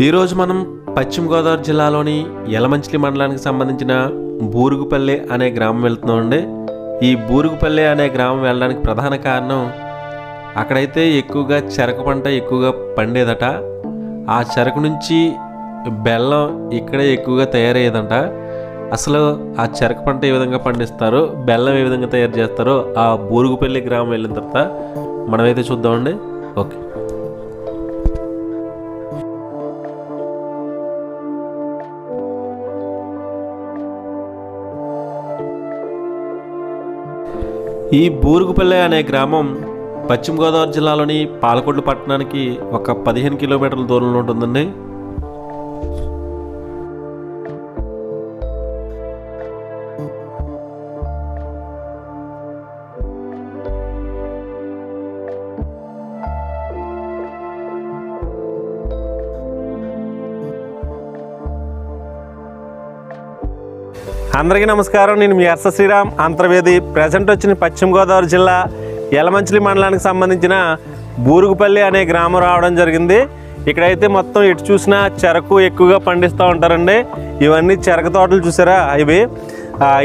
ఈరోజు మనం పశ్చిమ గోదావరి జిల్లాలోని యలమంచిలి మండలానికి సంబంధించిన బూరుగుపల్లె అనే గ్రామం వెళ్తున్నామండి. ఈ బూరుగుపల్లె అనే గ్రామం వెళ్ళడానికి ప్రధాన కారణం అక్కడైతే ఎక్కువగా చెరకు పంట ఎక్కువగా పండేదట. ఆ చెరకు నుంచి బెల్లం ఇక్కడే ఎక్కువగా తయారయ్యేదంట. అసలు ఆ చెరకు పంట ఏ విధంగా పండిస్తారో, బెల్లం ఏ విధంగా తయారు చేస్తారో ఆ బూరుగుపల్లి గ్రామం వెళ్ళిన తర్వాత మనమైతే చూద్దామండి. ఓకే, ఈ బూరుగుపల్లె అనే గ్రామం పశ్చిమ గోదావరి జిల్లాలోని పాలకొండ పట్టణానికి ఒక 15 కిలోమీటర్ల దూరంలో ఉంటుందండి. అందరికీ నమస్కారం. నేను మీ ఎర్స శ్రీరామ్ అంతర్వేది. ప్రజెంట్ వచ్చిన పశ్చిమ గోదావరి జిల్లా యలమంచిలి మండలానికి సంబంధించిన బూరుగుపల్లి అనే గ్రామం రావడం జరిగింది. ఇక్కడైతే మొత్తం ఎటు చూసినా చెరకు ఎక్కువగా పండిస్తూ ఉంటారండి. ఇవన్నీ చెరకు తోటలు చూసారా, ఇవి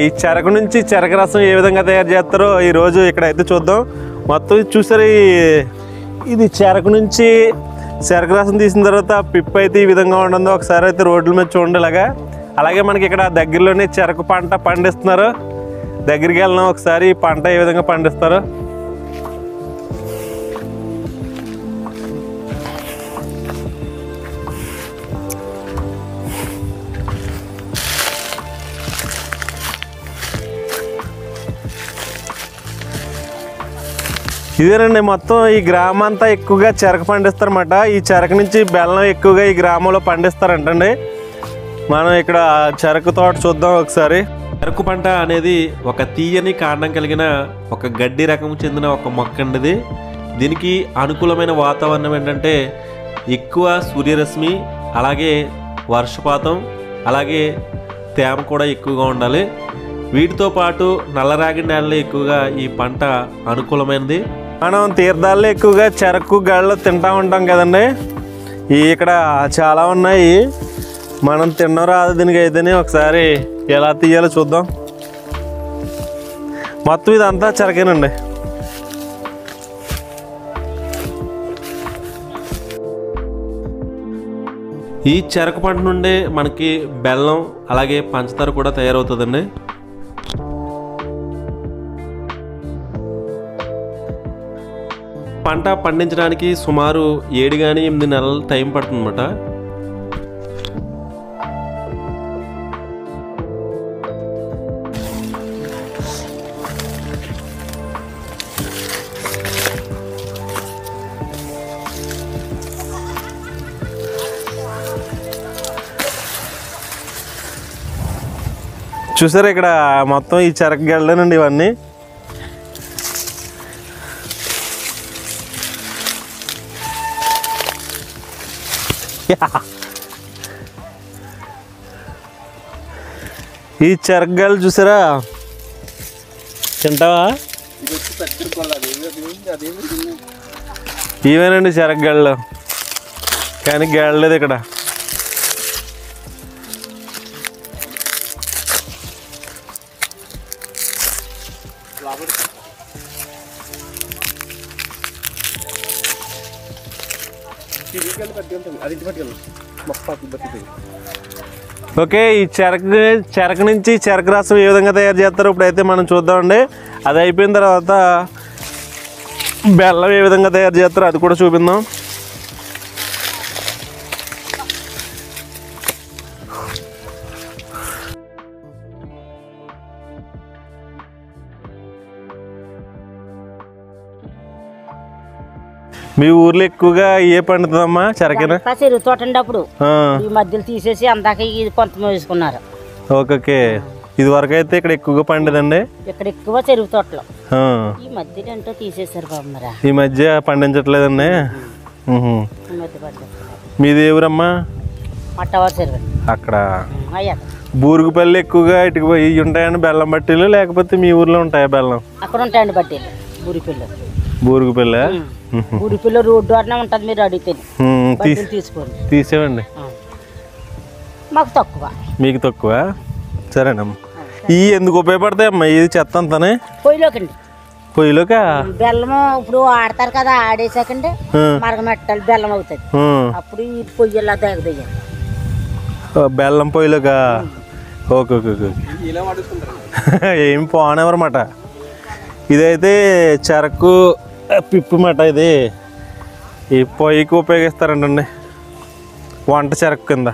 ఈ చెరకు నుంచి చెరకు రసం ఏ విధంగా తయారు చేస్తారో ఈరోజు ఇక్కడైతే చూద్దాం. మొత్తం చూసారు, ఇది చెరకు నుంచి చెరకు రసం తీసిన తర్వాత పిప్పు అయితే ఈ విధంగా ఉండదు. ఒకసారి అయితే రోడ్ల మీద చూడండి ఇలాగా. అలాగే మనకి ఇక్కడ దగ్గరలోనే చెరకు పంట పండిస్తున్నారు. దగ్గరికి వెళ్ళినాం ఒకసారి ఈ పంట ఏ విధంగా పండిస్తారు. ఇదేనండి, మొత్తం ఈ గ్రామం అంతా ఎక్కువగా చెరకు పండిస్తారన్నమాట. ఈ చెరకు నుంచి బెల్లం ఎక్కువగా ఈ గ్రామంలో పండిస్తారంటండి. మనం ఇక్కడ చెరకు తోట చూద్దాం ఒకసారి. చెరకు పంట అనేది ఒక తీయని కాండం కలిగిన ఒక గడ్డి రకం చెందిన ఒక మొక్క అండి. దీనికి అనుకూలమైన వాతావరణం ఏంటంటే ఎక్కువ సూర్యరశ్మి, అలాగే వర్షపాతం, అలాగే తేమ కూడా ఎక్కువగా ఉండాలి. వీటితో పాటు నల్లరాగి నేలలో ఎక్కువగా ఈ పంట అనుకూలమైనది. మనం తీర్థాల్లో ఎక్కువగా చెరకు గళ్ళు తింటూ ఉంటాం కదండి. ఇక్కడ చాలా ఉన్నాయి. మనం తిన్న రాదు దీనికి అయితేనే. ఒకసారి ఎలా తీయాలో చూద్దాం. మొత్తం ఇదంతా చెరకేనండి. ఈ చెరకు పంట నుండి మనకి బెల్లం అలాగే పంచదార కూడా తయారవుతుందండి. పంట పండించడానికి సుమారు 7 కానీ 8 నెలల టైం పడుతుందన్నమాట. చూసారా, ఇక్కడ మొత్తం ఈ చెరకు గళ్ళేనండి ఇవన్నీ. ఈ చెరకు గళ్ళు చూసారా, తింటావా? ఇవేనండి చెరకు గళ్ళు, కానీ గళ్ళలేదు ఇక్కడ. ఓకే, ఈ చెరకు నుంచి చెరకు రసం ఏ విధంగా తయారు చేస్తారో ఇప్పుడైతే మనం చూద్దామండి. అది అయిపోయిన తర్వాత బెల్లం ఏ విధంగా తయారు చేస్తారో అది కూడా చూపిద్దాం. మీ ఊర్లో ఎక్కువగా ఏ పండుతుందమ్మా? చెరకేనా? చెరువు తోట అప్పుడు ఈ మధ్యలో తీసేసి అందాక కొంత వేసుకున్నారు. ఓకే, ఇది వరకు అయితే ఇక్కడ ఎక్కువగా పండేదండి. ఇక్కడ ఎక్కువ చెరువు తోటలో ఈ మధ్యలో ఏంటో తీసేసారు బాబు. మరి ఈ మధ్య పండించట్లేదండి. మీది ఎవరమ్మా? అక్కడ బూరుగుపల్లి ఎక్కువగా ఇటుకు ఇవి ఉంటాయండి బెల్లం బట్టీలు, లేకపోతే మీ ఊర్లో ఉంటాయా బెల్లం? అక్కడ ఉంటాయండి బట్టీలు. బూరుగుపల్లి బూరుగుపల్లి ఊరిపిల్ల రోడ్డు అన్న ఉంటుంది, మీరు అడిగితే తీసుకోండి. తీసేవండి. మాకు తక్కువ. మీకు తక్కువ? సరేనమ్మా. ఇవి ఎందుకు ఉపయోగపడతాయమ్మా? ఇది చెత్త అంతానే పొయ్యిలోకండి. పొయ్యిలోకా? బెల్లము ఇప్పుడు ఆడతారు కదా, ఆడేసాకండి మరగమెట్టాలి, బెల్లం అవుతుంది. అప్పుడు ఈ పొయ్యిలా దిగదయ్యాలి. బెల్లం పొయ్యిలోకా? Okay okay okay. ఏం పోనవరమాట. ఇదైతే చెరకు పిప్పు మాట. ఇది ఈ పొయ్యికి ఉపయోగిస్తారంటండి, వంట చెరకు కింద.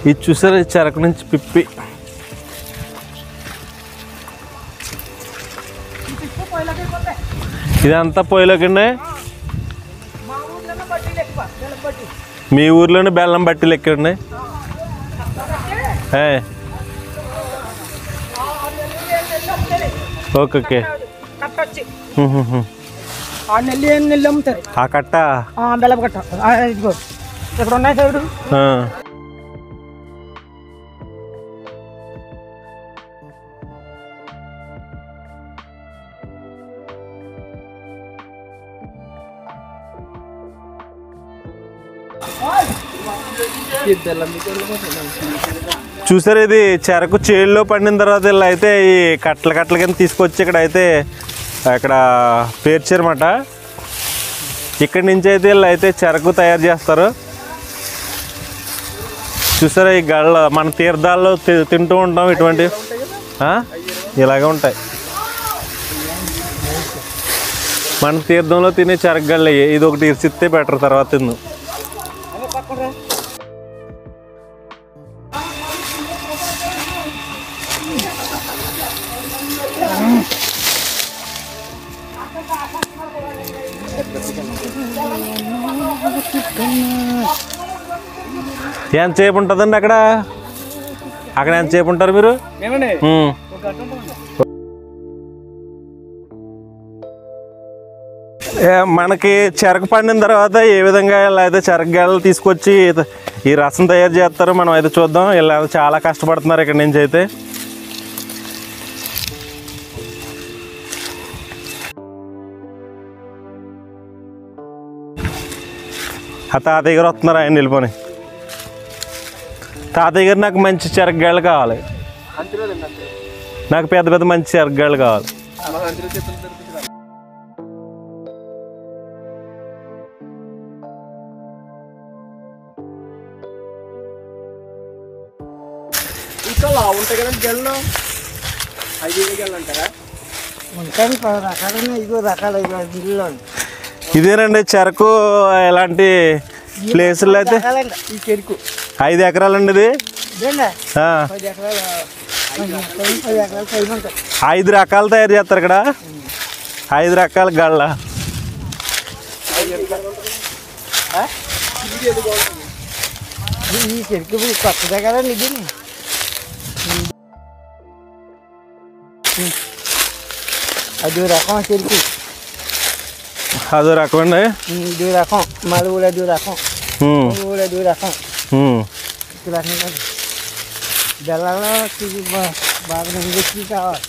ఇది చూసారు, చెరకు నుంచి పిప్పి. ఇదంతా పొయ్యిలోకి అండి. మీ ఊర్లోనే బెల్లం బట్టీలు ఎక్కండి. Okay okay. ఆ కట్ట బెల్లం కట్ట ఇక్కడ ఉన్నాయి సైడు. చూసారు, ఇది చెరకు చేల్లో పండిన తర్వాత ఇలా అయితే ఈ కట్టల కట్టల కింద తీసుకొచ్చి ఇక్కడ అయితే అక్కడ పేర్చారన్నమాట. ఇక్కడి నుంచి అయితే వీళ్ళు అయితే చెరకు తయారు చేస్తారు. చూసారా, ఈ గళ్ళ మన తీర్థాల్లో తింటూ ఉంటాం ఇటువంటి ఇలాగే ఉంటాయి. మన తీర్థంలో తినే చెరకు గళ్ళ ఇది ఒకటి ఇరిసిస్తే బెటర్, తర్వాత తిందు. ఎంతసేపు ఉంటుందండి అక్కడ? అక్కడ ఎంతసేపు ఉంటారు మీరు? మనకి చెరకు పండిన తర్వాత ఏ విధంగా ఇలా అయితే చెరకు గెలలు తీసుకొచ్చి ఈ రసం తయారు చేస్తారు మనం అయితే చూద్దాం. ఇలా చాలా కష్టపడుతున్నారు ఇక్కడ నుంచి అయితే. ఆ తాతయ్య గారు వస్తున్నారు, ఆయన వెళ్ళిపోయి. తాతయ్య గారు, నాకు మంచి చెరగగాళ్ళు కావాలి, నాకు పెద్ద పెద్ద మంచి చెరగగాళ్ళు కావాలి. ఇదేనండి చెరకు. ఎలాంటి ప్లేసుల్లో అయితే 5 ఎకరాలండి ఇది. 5 రకాలు తయారు చేస్తారు ఇక్కడ, 5 రకాల గళ్ళ. ఈ చెరుకు కొత్తదే కదండి ఇది. అదో రకం చెరుకు, అదో రకం అండి. ఇదో రకం మలుగులు, అదో రకం అదో రకం. బెల్లంలో బాగా నెంగెచ్చి కావాలి.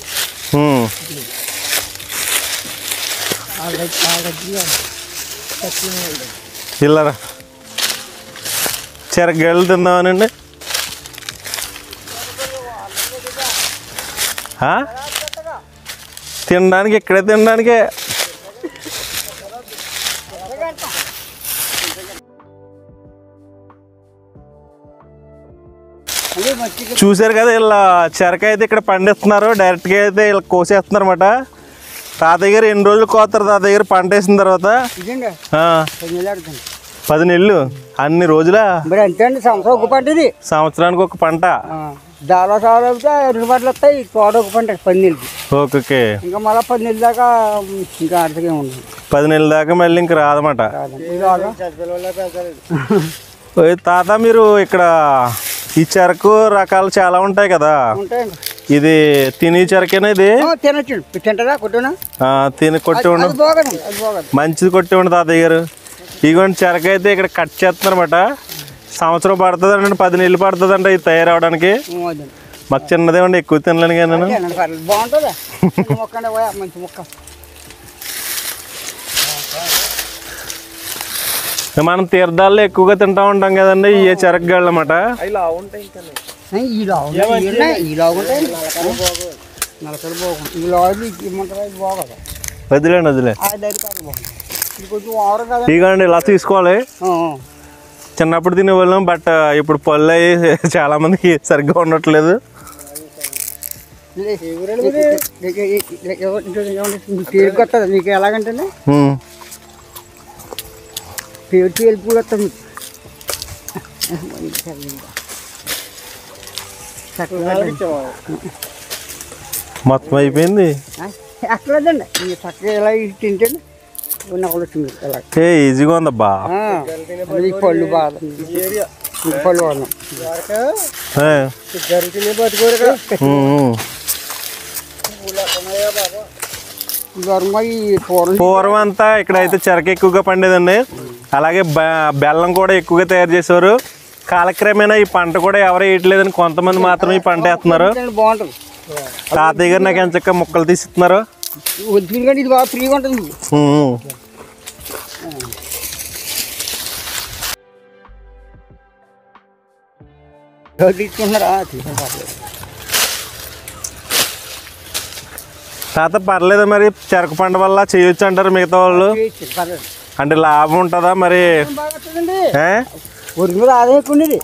ఇల్లరా చెరగళ్ళు తిందామనండి. తినడానికి ఇక్కడే తినడానికే. చూసారు కదా, ఇలా చెరక అయితే ఇక్కడ పండిస్తున్నారు. డైరెక్ట్గా అయితే ఇలా కోసేస్తున్నారు అన్నమాట. తాతయ్య గారు ఎన్ని రోజులు కోస్తారు తాతయ్య గారు పంట వేసిన తర్వాత? 10 నెలలు. అన్ని రోజులా? సంవత్సరానికి ఒక పంట. దాలో సాలు అయితే 2 పంటలు వస్తాయి, తోట ఒక పంట 10 నెలలు. ఓకే. ఇంకా మళ్ళీ 10 నెలల దాకా ఇంకా ఆర్థిక ఉంటుంది. 10 నెలల దాకా మళ్ళీ ఇంక రాదన్నమాట. తాత, మీరు ఇక్కడ ఈ చెరకు రకాలు చాలా ఉంటాయి కదా, ఇది తిని చెరకేనా? ఇది తినొచ్చు, తింటారా? కొట్టునా తిని కొట్టి ఉండు, మంచిది కొట్టి ఉండు తాతయ్య గారు. ఇదిగోండి చెరక అయితే ఇక్కడ కట్ చేస్తున్నారన్నమాట. సంవత్సరం పడుతుంది అంటే 10 నెలలు పడుతుంది అంటే ఇది తయారవడానికి. మాకు చిన్నదేమండి, ఎక్కువ తినలేను కానీ నేను. బాగుంటుంది మంచి ముక్క. మనం తీర్థాల్లో ఎక్కువగా తింటా ఉంటాం కదండి ఈ చెరక గళ్ళు అన్నమాట. వదిలేండి వదిలే. ఇదిగోండి ఇలా తీసుకోవాలి. చిన్నప్పుడు తినేవాళ్ళం, బట్ ఇప్పుడు పళ్ళు అయ్యి చాలా మందికి సరిగ్గా ఉండట్లేదు. నీకు ఎలాగంటే పేరు వెళ్ళిపో వస్తుంది. మొత్తం అయిపోయింది. ఎక్కలేదండి ఈ చక్కగా ఎలా తింటే నవ్వులు వచ్చింది. ఏ ఈజీగా ఉందబ్బా. పళ్ళు బాగా పళ్ళు వాడినాం. పూర్వం అంతా ఇక్కడైతే చెరక ఎక్కువగా పండేదండి. అలాగే బెల్లం కూడా ఎక్కువగా తయారు చేసేవారు. కాలక్రమేణా ఈ పంట కూడా ఎవరు వేయట్లేదని కొంతమంది మాత్రం ఈ పంట వేస్తున్నారు. బాగుంటుంది. తాతయ్య గారు నాకు ఎంత చక్కగా ముక్కలు తీసిస్తున్నారు. ఇది బాగా ఫ్రీగా ఉంటుంది. తీసుకుంటున్నారా? తాత పర్లేదు మరి, చెరకు పంట వల్ల చేయొచ్చు అంటారు మిగతా వాళ్ళు. అంటే లాభం ఉంటుందా మరి? వరి మీద ఆదాయం ఎక్కువ ఉండేది.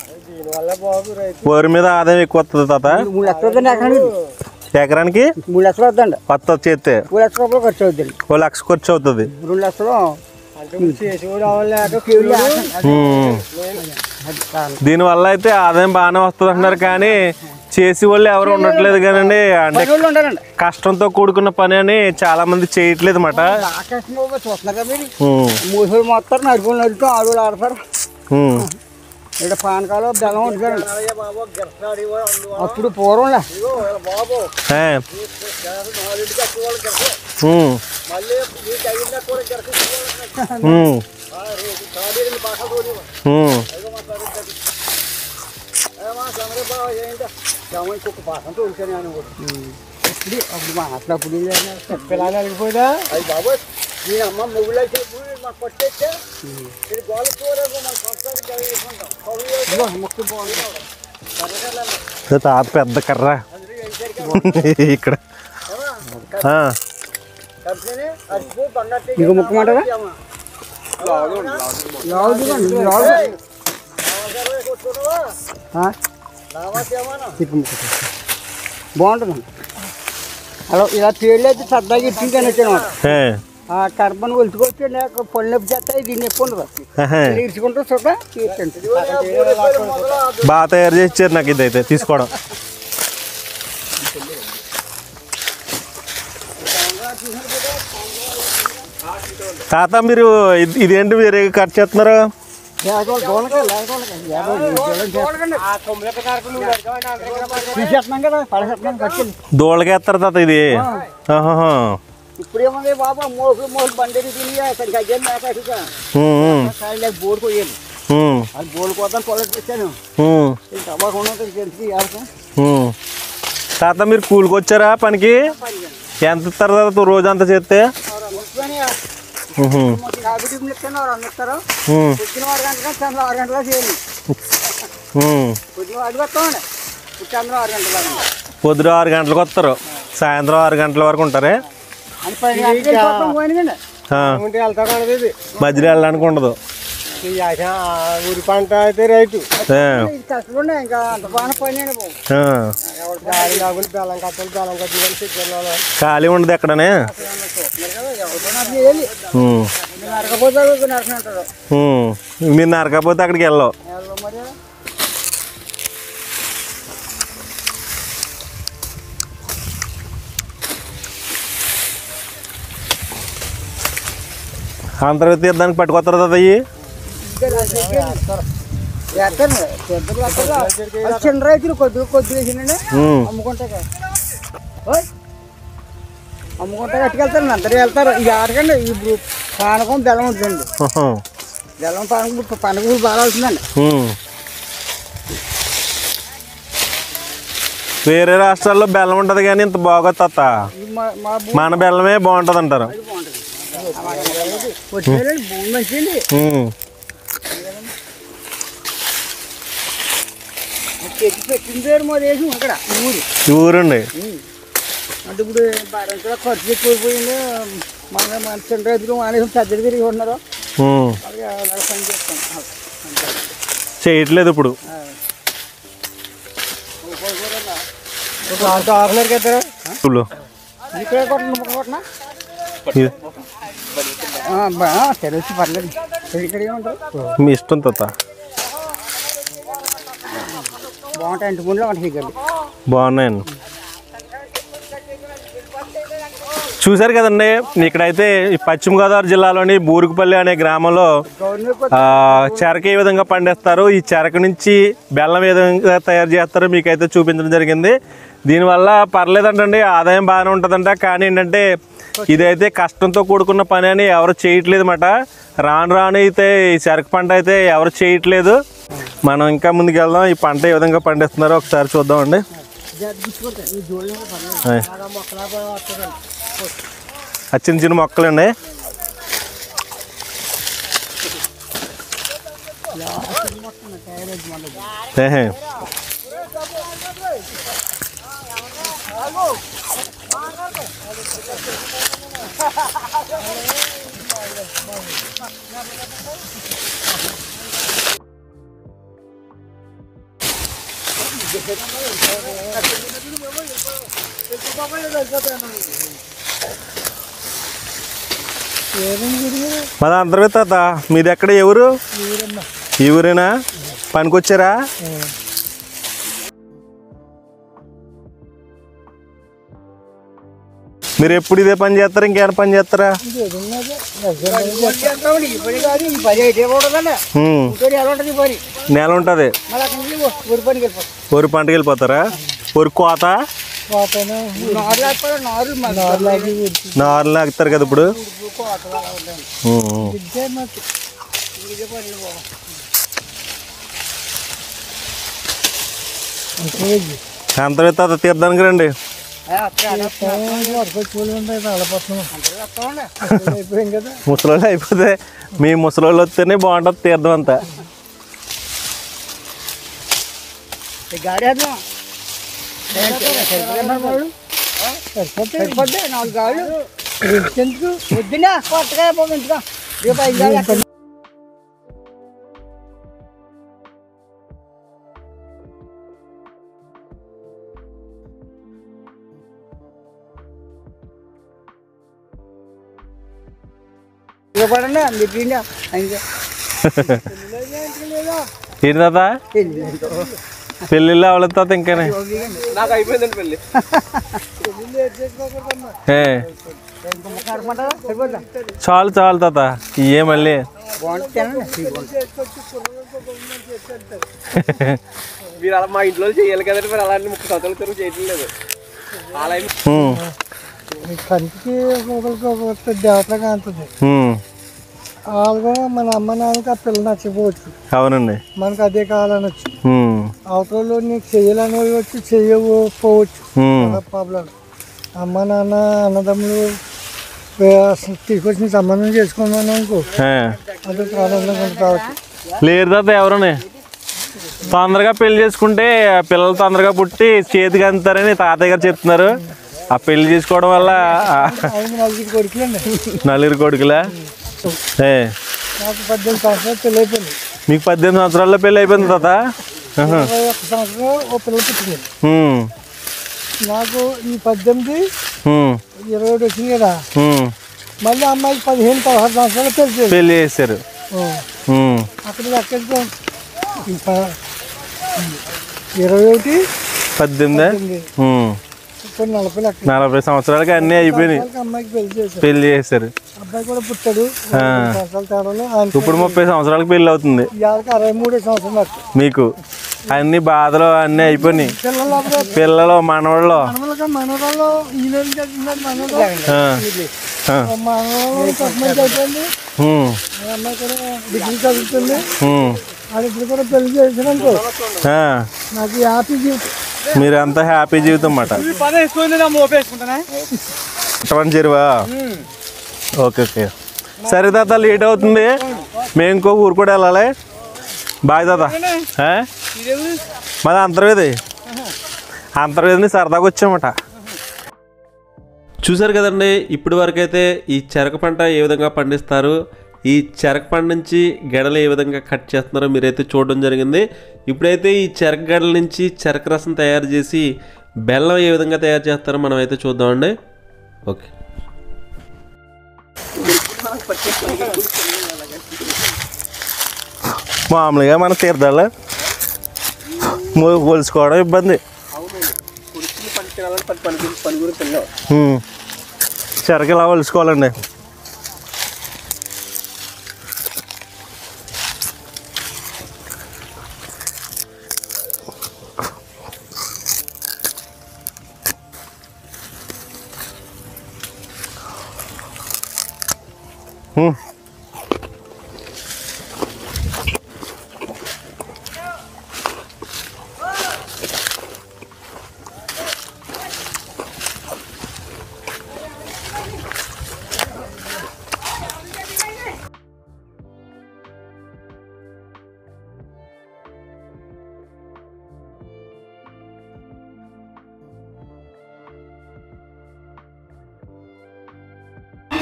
వరి మీద ఆదాయం ఎక్కువ వస్తుంది తాత. 3 లక్షలు వద్దండి ఎకరానికి. 3 లక్షలు వద్దండి. కొత్త చేస్తే 2 లక్షల రూపాయలు ఖర్చు అవుతుంది. 1 లక్ష ఖర్చు అవుతుంది. 2 లక్షలు. దీనివల్ల అయితే ఆదాయం బాగానే వస్తుంది అంటున్నారు, కానీ చేసే వాళ్ళు ఎవరు ఉండట్లేదు కానండి. అంటే కష్టంతో కూడుకున్న పని అని చాలా మంది చేయట్లేదు అన్నమాట. చూస్తున్నారు కదా మీరు, 3 రోజులు మొత్తం నడుపులు నడుపుతాం, ఆడవాళ్ళు ఆడతారు. ఇక్కడ పానకాలు బెల్లం ఉంటారండి. అప్పుడు పూర్వంలే అప్పుడు పిల్లలు వెళ్ళిపోయిందా బాబు. నేను అమ్మ మొగులు కొట్టేస్తే తాత పెద్ద కర్ర ఇక్కడ. ఇంకో ముక్క మాటగా బాగుంటుంది. అలా ఇలా పేర్లు అయితే సరదాగా ఇచ్చిందని వచ్చానమాట. ఆ కర్బన్ ఒలుచుకొచ్చి పళ్ళు నొప్పి చేస్తాయి, దీన్ని నొప్పి ఉండదు. ఇరుచుకుంటూ చూడ తీర్చండి. బాగా తయారు చేసి ఇచ్చారు నాకు ఇదైతే తీసుకోవడం. తాత మీరు ఇదేంటి వేరే ఖర్చు చేస్తున్నారు? దోళ్ళకేస్తారు తాత ఇది. ఇప్పుడు ఏమన్నా బాబా మోసలు బండి బోర్డు కొయ్యాలి. అది బోర్డు కోసం పొలం తెచ్చాను. తాత మీరు కూలికి వచ్చారా పనికి? ఎంత ఇస్తారు తాత రోజంతా చేస్తే? పొద్దున 6 గంటలకు వస్తారు, సాయంత్రం 6 గంటల వరకు ఉంటారే. మధ్యలో వెళ్ళడానికి ఉండదు. ఊరి పంట అయితే రైతు ఖాళీ ఉండదు ఎక్కడనే. మీరు నరకపోతే అక్కడికి వెళ్ళవు. అంతర్గత తీర్థానికి పట్టుకొస్తారు కదా అయ్యి. చిన్న రైతులు కొద్ది వేసిందండి అమ్ముకుంటా కట్టుకెళ్తారు. అందరూ వెళ్తారు. ఇది ఆడకండి ఇప్పుడు పానకం బెల్లం ఉంటుందండి. బెల్లం పండుగ బాగా అవుతుందండి. వేరే రాష్ట్రాల్లో బెల్లం ఉంటుంది కానీ ఇంత బాగోదు తాత. మన బెల్లమే బాగుంటుంది అంటారు. భూమి మంచిది. పెట్టిన పేరు మా దేశం ఇక్కడ ఊరండి. అంటే ఇప్పుడు కూడా ఖర్చు ఎక్కువైపోయింది. మన చిన్న రైతులు మానేసి పెద్దలు తిరిగి ఉన్నారు. పని చేస్తాం చేయట్లేదు ఇప్పుడు. తెలిసి పర్లేదు. ఇక్కడ ఏమంటారు మీ ఇష్టం తాత. బాగుంటాయి. ఇంటి ముందులో ఉంటాయి. బాగున్నాయండి. చూశారు కదండి. ఇక్కడైతే పశ్చిమ గోదావరి జిల్లాలోని బూరుగుపల్లి అనే గ్రామంలో చెరకు ఏ విధంగా పండిస్తారు, ఈ చెరకు నుంచి బెల్లం ఏ విధంగా తయారు చేస్తారో మీకైతే చూపించడం జరిగింది. దీనివల్ల పర్లేదంటండి, ఆదాయం బాగానే ఉంటుందంట. కానీ ఏంటంటే ఇదైతే కష్టంతో కూడుకున్న పని అని ఎవరు చేయట్లేదు అన్నమాట. రాను రాను అయితే ఈ చెరకు పంట అయితే ఎవరు చేయట్లేదు. మనం ఇంకా ముందుకు వెళ్దాం. ఈ పంట ఏ విధంగా పండిస్తున్నారో ఒకసారి చూద్దామండి. చిన్న చిన్న మొక్కలండి. మన అందరి తాత మీది ఎక్కడ? ఎవరు? ఈ ఊరేనా? పనికొచ్చారా? మీరు ఎప్పుడు ఇదే పని చేస్తారా, ఇంకేమైనా పని చేస్తారా? నెల ఉంటుంది. వరి పంటకి వెళ్ళిపోతారా? వరి కోత నారు లాగుతారు కదా ఇప్పుడు. అంత తాత తీర్థానికి రండి. ముసలోళ్ళు అయిపోతే మీ ముసలోళ్ళు వస్తేనే బాగుంటుంది తీర్థం అంతా. ఏంటి తాత పెళ్ళిళ్ళు అవ్వలేదు తాత? ఇంకానే నాకు అయిపోయిందండి పెళ్ళి. చాలు చాలు తాత. ఇయే మళ్ళీ మీరు అలా మా ఇంట్లో చేయాలి కదండి. మీరు అలాంటి 30 సంవత్సరాల తరపు చేయట్లేదు. కంటికి ఒకరికి దేవతగా ఉంటుంది. అలాగే మన అమ్మ నాన్నకి ఆ పిల్లలు నచ్చకపోవచ్చు. అవునండి. మనకు అదే కావాలనొచ్చు. అవతలలో నీకు చెయ్యాలని వచ్చి చెయ్యకపోవచ్చు. ప్రాబ్లం. అమ్మ నాన్న అన్నదమ్ములు తీసుకొచ్చిన సంబంధం చేసుకున్నాను అనుకో, అదే ప్రాబ్లం కావచ్చు. లేరు తాత ఎవరని తొందరగా పెళ్లి చేసుకుంటే పిల్లలు తొందరగా పుట్టి చేతికి అందుతారని తాతయ్య గారు చెప్తున్నారు. ఆ పెళ్లి చేసుకోవడం వల్ల 4 కొడుకులా? నాకు 18 సంవత్సరాలు పెళ్ళి అయిపోయింది. మీకు 18 సంవత్సరాల్లో పెళ్ళి అయిపోయింది తాత? 21 సంవత్సరం ఓ పిల్లలు పుట్టింది నాకు. ఈ 18, 21 వచ్చింది కదా. మళ్ళీ అమ్మాయికి 15-16 సంవత్సరాలు పెళ్లి చేశారు. అక్కడ లెక్కేసుకో. 21, 18, 40 సంవత్సరాలకి అన్నీ అయిపోయినాయి. పెళ్లి చేశారు. అబ్బాయి కూడా పుట్టాడు. ఇప్పుడు 30 సంవత్సరాలకు పెళ్లి అవుతుంది 63 సంవత్సరాలు మీకు. అన్ని బాధలు అన్నీ అయిపోయినాయి. పిల్లలు మనవాళ్ళు మనవరాలు డిగ్రీ చదువుతుంది. అది ఇప్పుడు కూడా పెళ్లి చేసినాకో నాకు హ్యాపీ జీవితం. మీరంతా హ్యాపీ జీవితం అన్నమాట. చెరువా? ఓకే ఓకే సరే తాత, లేట్ అవుతుంది, మేము ఇంకో ఊరు కూడా వెళ్ళాలి. బాయ్ తాత. మాది అంతర్వేది సరదాగా వచ్చామట. చూసారు కదండి, ఇప్పటి వరకు అయితే ఈ చెరకు పంట ఏ విధంగా పండిస్తారు, ఈ చెరకు పంట నుంచి గెడలు ఏ విధంగా కట్ చేస్తున్నారో మీరైతే చూడడం జరిగింది. ఇప్పుడైతే ఈ చెరకు గెడల నుంచి చెరకు రసం తయారు చేసి బెల్లం ఏ విధంగా తయారు చేస్తారో మనం అయితే చూద్దామండి. ఓకే, మామూలుగా మన తీర్థాలు కొలుసుకోవడం ఇబ్బంది. చెరకు ఇలా కొలుసుకోవాలండి.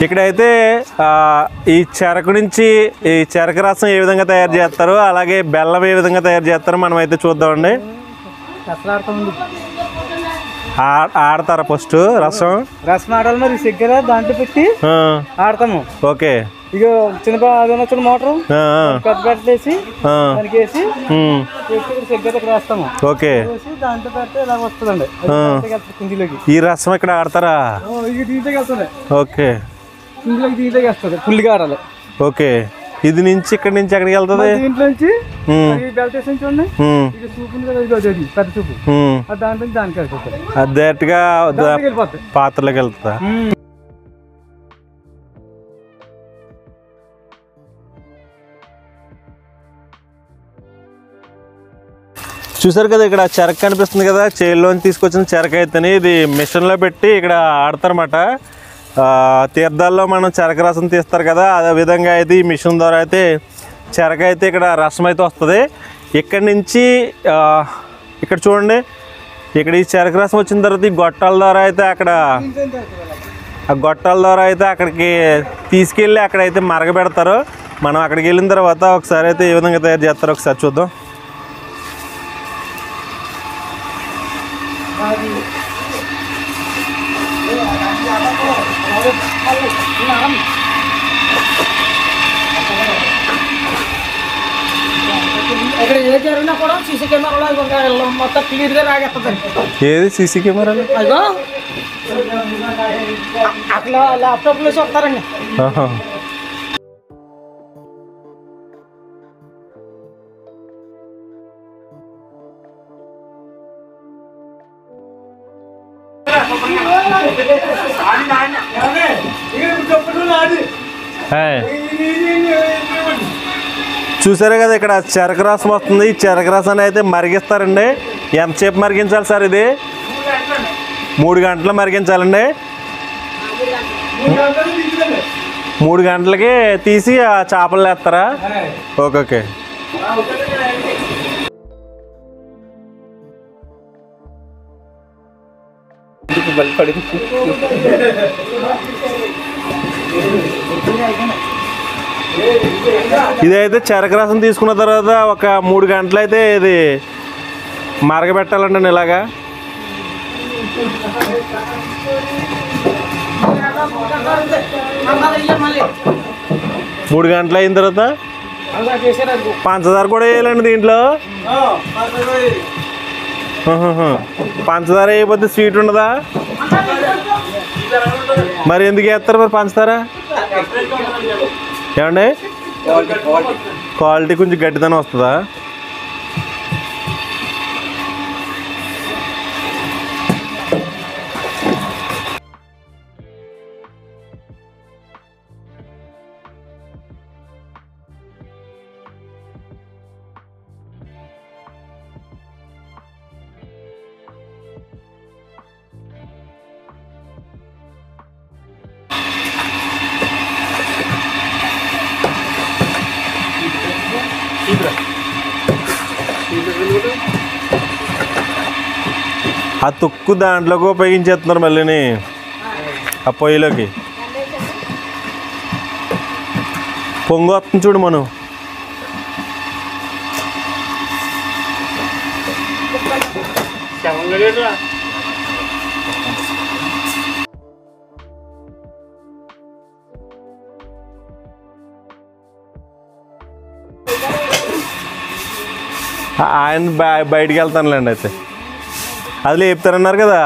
ఇక్కడైతే ఈ చెరకు నుంచి ఈ చెరకు రసం ఏ విధంగా తయారు చేస్తారో, అలాగే బెల్లం ఏ విధంగా తయారు చేస్తారో మనం అయితే చూద్దామండి. ఆడతారా ఫస్ట్ రసం ఆడాలి, మరి చక్కెర దాంట్లో పెట్టి ఆడతాము. ఓకే, ఇక చిన్న మోటారు పెద్ద పెట్టేసి దానికి వేసి చక్కెర ఇక్కడ వేస్తాము. ఓకే, దాంట్లో పెడితే ఇలా వస్తుందండి కుండీలోకి. ఈ రసం ఇక్కడ ఆడతారా? దీంట్లోకి వెళ్తుంది. ఓకే, కుండీలోకి దీంట్లోకి వస్తుంది, ఫుల్గా ఆడాలి. ఓకే, ఇది నుంచి ఇక్కడ నుంచి ఎక్కడికి వెళ్తుంది? దీంట్లో నుంచి బెల్టేసి నుంచి ఉన్నాయి, ఇది సూపు ఉంది కదా, పెద్ద సూపు, దాంట్లో నుంచి దానికి వెళ్ళిపోతుంది. అది డైరెక్ట్గా పాత్రలోకి వెళ్తుందా? చూసారు కదా, ఇక్కడ చెరకు కనిపిస్తుంది కదా, చేతిలోంచి తీసుకొచ్చిన చెరకు అయితేనే ఇది మిషన్లో పెట్టి ఇక్కడ ఆడతారన్నమాట. తీర్థాల్లో మనం చెరకు రసం తీస్తారు కదా, అదే విధంగా అయితే ఈ మిషన్ ద్వారా అయితే చెరకు అయితే ఇక్కడ రసం అయితే వస్తుంది. ఇక్కడి నుంచి ఇక్కడ చూడండి, ఇక్కడ ఈ చెరకు రసం వచ్చిన తర్వాత ఈ గొట్టాల ద్వారా అయితే అక్కడ ఆ గొట్టాల ద్వారా అయితే అక్కడికి తీసుకెళ్ళి అక్కడైతే మరగబెడతారు. మనం అక్కడికి వెళ్ళిన తర్వాత ఒకసారి అయితే ఏ విధంగా తయారు చేస్తారో ఒకసారి చూద్దాం. ఇక్కడ ఏ జరిగినా కూడా సీసీ కెమెరాలో మొత్తం క్లియర్గా రాగేస్తుంది. ఏది సీసీ కెమెరాలు? అదో అట్లా ల్యాప్టాప్లో చూస్తారండి. చూసారే కదా, ఇక్కడ చెరకు రసం వస్తుంది. ఈ చెరకు రసాన్ని అయితే మరిగిస్తారండి. ఎంతసేపు మరిగించాలి సార్? ఇది 3 గంటలు మరిగించాలండి. 3 గంటలకి తీసి ఆ చేపలు వేస్తారా? Okay okay. ఇదైతే చెరకు రసం తీసుకున్న తర్వాత ఒక 3 గంటలు అయితే ఇది మరగబెట్టాలండి ఇలాగా. 3 గంటలు అయిన తర్వాత పంచదార కూడా వేయాలండి దీంట్లో. పంచదార వేయకపోతే స్వీట్ ఉండదా? మరి ఎందుకు వేస్తారు మరి పంచదార? ఏమండి, క్వాలిటీ కొంచెం గట్టిదనం వస్తుందా? ఆ తుక్కు దాంట్లోకి ఉపయోగించేస్తున్నారు మళ్ళీని ఆ పొయ్యిలోకి. పొంగు వస్తుంది చూడు మనం. ఆయన బయటికి వెళ్తానులేండి. అయితే అది లేపుతారన్నారు కదా.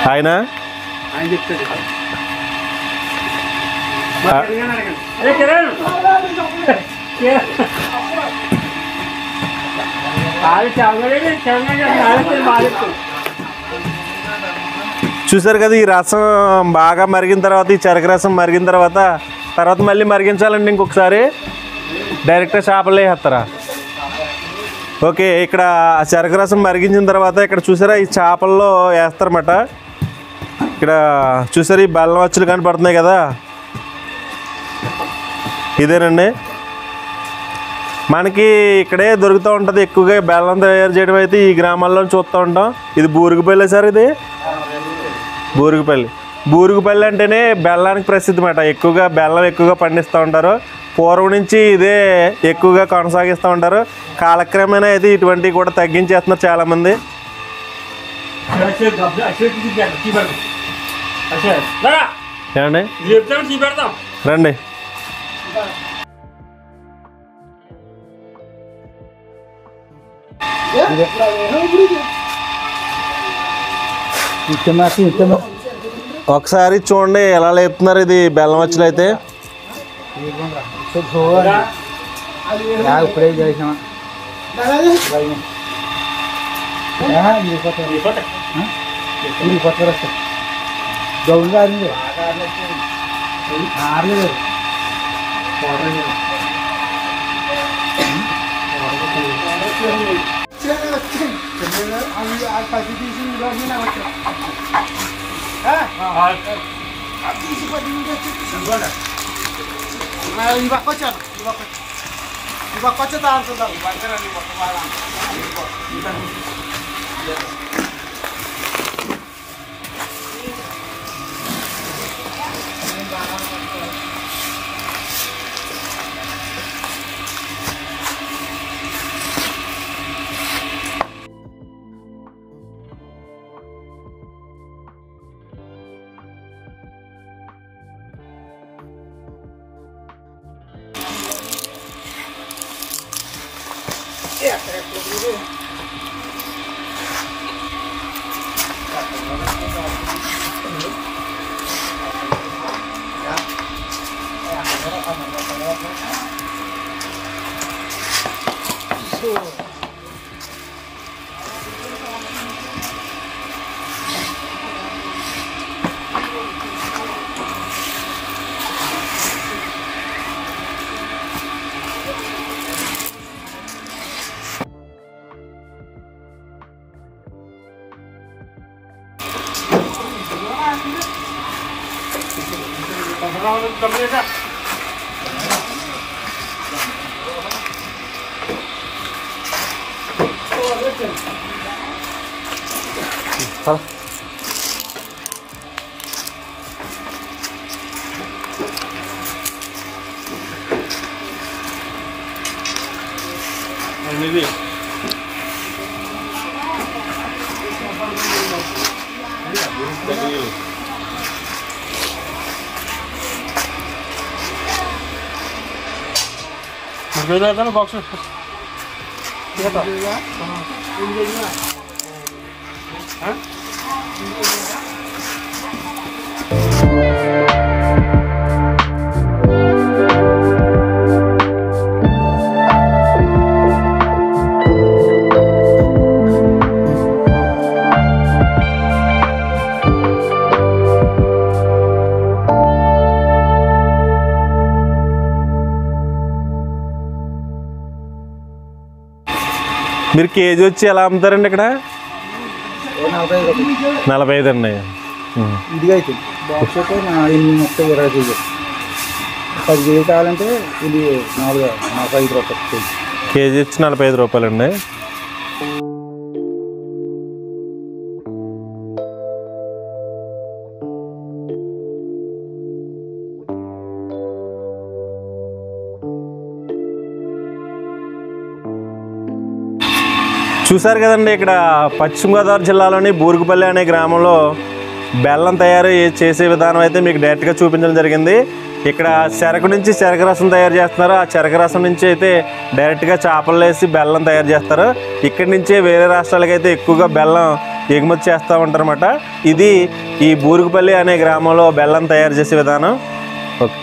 ఆయన చెప్తాడు. చూసారు కదా, ఈ రసం బాగా మరిగిన తర్వాత, ఈ చెరకు రసం మరిగిన తర్వాత మళ్ళీ మరిగించాలండి ఇంకొకసారి. డైరెక్ట్గా చేపలు వేసేస్తారా? ఓకే, ఇక్కడ చెరకు రసం మరిగించిన తర్వాత ఇక్కడ చూసారా ఈ చేపల్లో వేస్తారన్నమాట. ఇక్కడ చూసారు ఈ బెల్లం అచ్చులు కనపడుతున్నాయి కదా, ఇదేనండి. మనకి ఇక్కడే దొరుకుతూ ఉంటుంది ఎక్కువగా బెల్లం తయారు చేయడం అయితే ఈ గ్రామాల్లో చూస్తూ ఉంటాం. ఇది బూరుగుపల్లి సార్, ఇది బూరుగుపల్లి అంటేనే బెల్లానికి ప్రసిద్ధి అన్నమాట. ఎక్కువగా బెల్లం ఎక్కువగా పండిస్తూ ఉంటారు. పూర్వం నుంచి ఇదే ఎక్కువగా కొనసాగిస్తూ ఉంటారు. కాలక్రమేణా అయితే ఇటువంటివి కూడా తగ్గించేస్తున్నారు చాలామంది. ఏమండి రండి. ఒకసారి చూడండి ఎలా లేపుతున్నారు ఇది బెల్లం వచ్చులు అయితే. ఇప్పుడే చేసామా గౌంగా ఆరలేదు. బాక్స్ మీరు కేజీ వచ్చి ఎలా అమ్ముతారండి ఇక్కడ? 45 అండి. ఇదిగా అయితే బాక్స్ అయితే 30-20 కేజీ. 10 కేజీ కావాలంటే ఇది 45 రూపాయలు కేజీ వచ్చి 45 రూపాయలండి. చూసారు కదండి, ఇక్కడ పశ్చిమ గోదావరి జిల్లాలోని బూరుగుపల్లి అనే గ్రామంలో బెల్లం తయారు చేసే విధానం అయితే మీకు డైరెక్ట్గా చూపించడం జరిగింది. ఇక్కడ చెరకు నుంచి చెరకు రసం తయారు చేస్తున్నారు. ఆ చెరకు రసం నుంచి అయితే డైరెక్ట్గా చేపలు వేసి బెల్లం తయారు చేస్తారు. ఇక్కడి నుంచే వేరే రాష్ట్రాలకి అయితే ఎక్కువగా బెల్లం ఎగుమతి చేస్తూ ఉంటారన్నమాట. ఇది ఈ బూరుగుపల్లి అనే గ్రామంలో బెల్లం తయారు చేసే విధానం. ఓకే.